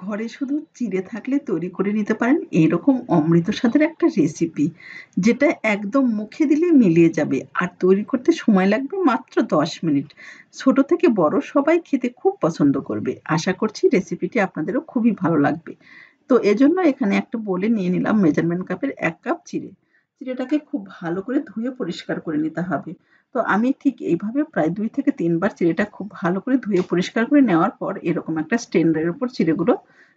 ঘরে শুধু চিড়ে থাকলে তৈরি করে নিতে পারেন এইরকম অমৃত স্বাদের একটা রেসিপি, যেটা একদম মুখে দিলে মিলিয়ে যাবে আর তৈরি করতে সময় লাগবে মাত্র 10 মিনিট। ছোট থেকে বড় সবাই খেতে খুব পছন্দ করবে। আশা করছি রেসিপিটি আপনাদেরও খুবই ভালো লাগবে। তো এজন্য এখানে একটা বলে নিয়ে নিলাম মেজারমেন্ট কাপের 1 কাপ চিড়ে। চিড়েটাকে খুব ভালো করে ধুয়ে পরিষ্কার করে নিতে হবে। তো আমি ঠিক এইভাবে প্রায় 2 থেকে 3 বার চিড়েটা খুব ভালো করে ধুয়ে পরিষ্কার করে নেওয়ার পর এরকম একটা স্ট্যান্ডের উপর চিড়েগুলো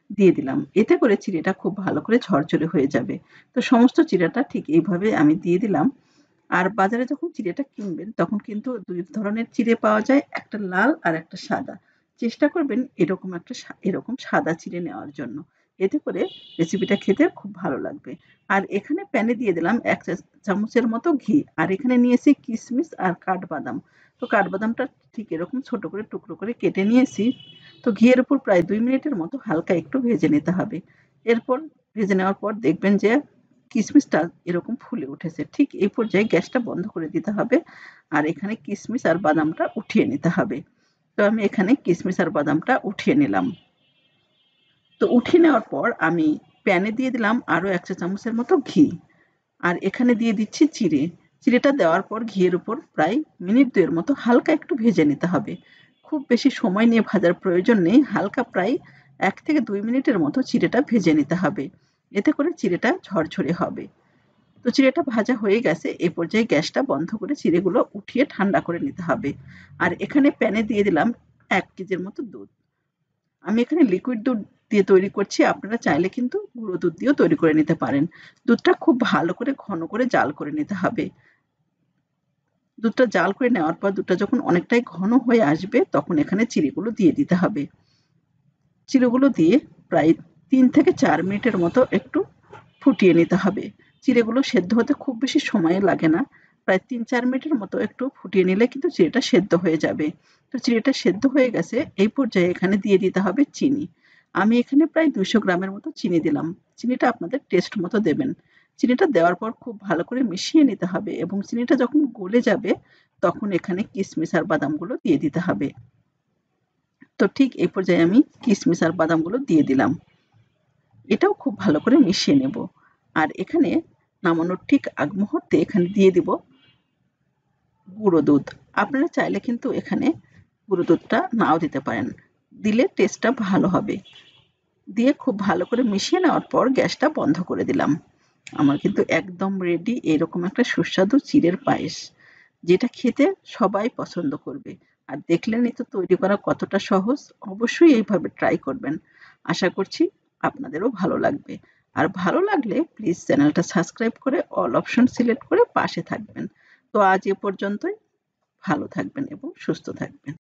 দিয়ে দিলাম। এতে করে চিড়েটা খুব ভালো করে ঝরঝরে হয়ে যাবে। তো সমস্ত চিড়েটা ঠিক এইভাবে আমি দিয়ে দিলাম। আর বাজারে যখন চিড়েটা কিনবেন তখন কিন্তু ২ ধরনের চিড়ে পাওয়া যায়। একটা লাল আর একটা সাদা। চেষ্টা করবেন এরকম সাদা চিড়ে নেওয়ার জন্য। এতে করে রেসিপিটা খেতে খুব ভালো লাগবে। আর এখানে প্যানে দিয়ে দিলাম ১ চামচের মতো ঘি। আর এখানে নিয়েছি কিশমিশ আর কাঠবাদাম। তো কাঠবাদামটা ঠিক এরকম ছোট করে টুকরো করে কেটে নিয়েছি। তো ঘিয়ের উপর প্রায় ২ মিনিটের মতো হালকা একটু ভেজে নিতে হবে। এরপর ভেজে নেওয়ার পর দেখবেন যে কিশমিশটা এরকম ফুলে উঠেছে। ঠিক এই পর্যায়ে গ্যাসটা বন্ধ করে দিতে হবে। আর এখানে কিশমিশ আর বাদামটা উঠিয়ে নিতে হবে। তো আমি এখানে কিশমিশ আর বাদামটা উঠিয়ে নিলাম। তো উঠিয়ে নেওয়ার পর আমি প্যানে দিয়ে দিলাম আরো ১ চা চামচের মতো ঘি। আর এখানে দিয়ে দিচ্ছি চিড়ে। চিড়েটা দেওয়ার পর ঘিয়ের উপর প্রায় মিনিট ২ এর মতো হালকা একটু ভেজে নিতে হবে। খুব বেশি সময় নিয়ে ভাজার প্রয়োজন নেই। হালকা প্রায় ১ থেকে ২ মিনিটের মতো চিড়েটা ভেজে নিতে হবে। এতে করে চিড়েটা ঝরঝরে হবে। তো চিড়েটা ভাজা হয়ে গেছে। এ পর্যায়ে গ্যাসটা বন্ধ করে চিড়েগুলো উঠিয়ে ঠান্ডা করে নিতে হবে। আর এখানে প্যানে দিয়ে দিলাম ১ কেজির মতো দুধ। আমি এখানে লিকুইড দুধ দিয়ে তৈরি করছি। আপনারা চাইলে কিন্তু গুঁড়ো দুধ দিয়েও তৈরি করে নিতে পারেন। দুধটা খুব ভালো করে ঘন করে জাল করে নিতে হবে। দুধটা জাল করে নেওয়ার পর দুধটা যখন অনেকটাই ঘন হয়ে আসবে তখন এখানে চিড়েগুলো দিয়ে দিতে হবে। চিড়েগুলো দিয়ে প্রায় ৩ থেকে ৪ মিনিটের মতো একটু ফুটিয়ে নিতে হবে। চিড়েগুলো সেদ্ধ হতে খুব বেশি সময় লাগে না। প্রায় ৩-৪ মিনিটের মতো একটু ফুটিয়ে নিলে কিন্তু চিড়েটা সেদ্ধ হয়ে যাবে। তো চিড়েটা সেদ্ধ হয়ে গেছে। এই পর্যায়ে এখানে দিয়ে দিতে হবে চিনি। আমি এখানে প্রায় ২০০ গ্রামের মতো চিনি দিলাম। চিনিটা আপনাদের টেস্ট মতো দেবেন। চিনিটা দেওয়ার পর খুব ভালো করে মিশিয়ে নিতে হবে এবং চিনিটা যখন গলে যাবে তখন এখানে কিশমিশ আর বাদামগুলো দিয়ে দিতে হবে। তো ঠিক এই পর্যায়ে আমি কিশমিশ আর বাদামগুলো দিয়ে দিলাম। এটাও খুব ভালো করে মিশিয়ে নেব। আর এখানে নামানোর ঠিক আগ মুহূর্তে এখানে দিয়ে দিব গুঁড়ো দুধ। আপনারা চাইলে কিন্তু এখানে গুঁড়ো দুধটা নাও দিতে পারেন। দিলে টেস্টটা ভালো হবে। দিয়ে খুব ভালো করে মিশিয়ে নেওয়ার পর গ্যাসটা বন্ধ করে দিলাম। আমার কিন্তু একদম রেডি এরকম একটা সুস্বাদু চিড়ের পায়েস, যেটা খেতে সবাই পছন্দ করবে। আর দেখলেনই তো তৈরি করা কতটা সহজ। অবশ্যই এইভাবে ট্রাই করবেন। আশা করছি আপনাদেরও ভালো লাগবে। আর ভালো লাগলে প্লিজ চ্যানেলটা সাবস্ক্রাইব করে অল অপশন সিলেক্ট করে পাশে থাকবেন। তো আজ এ পর্যন্তই। ভালো থাকবেন এবং সুস্থ থাকবেন।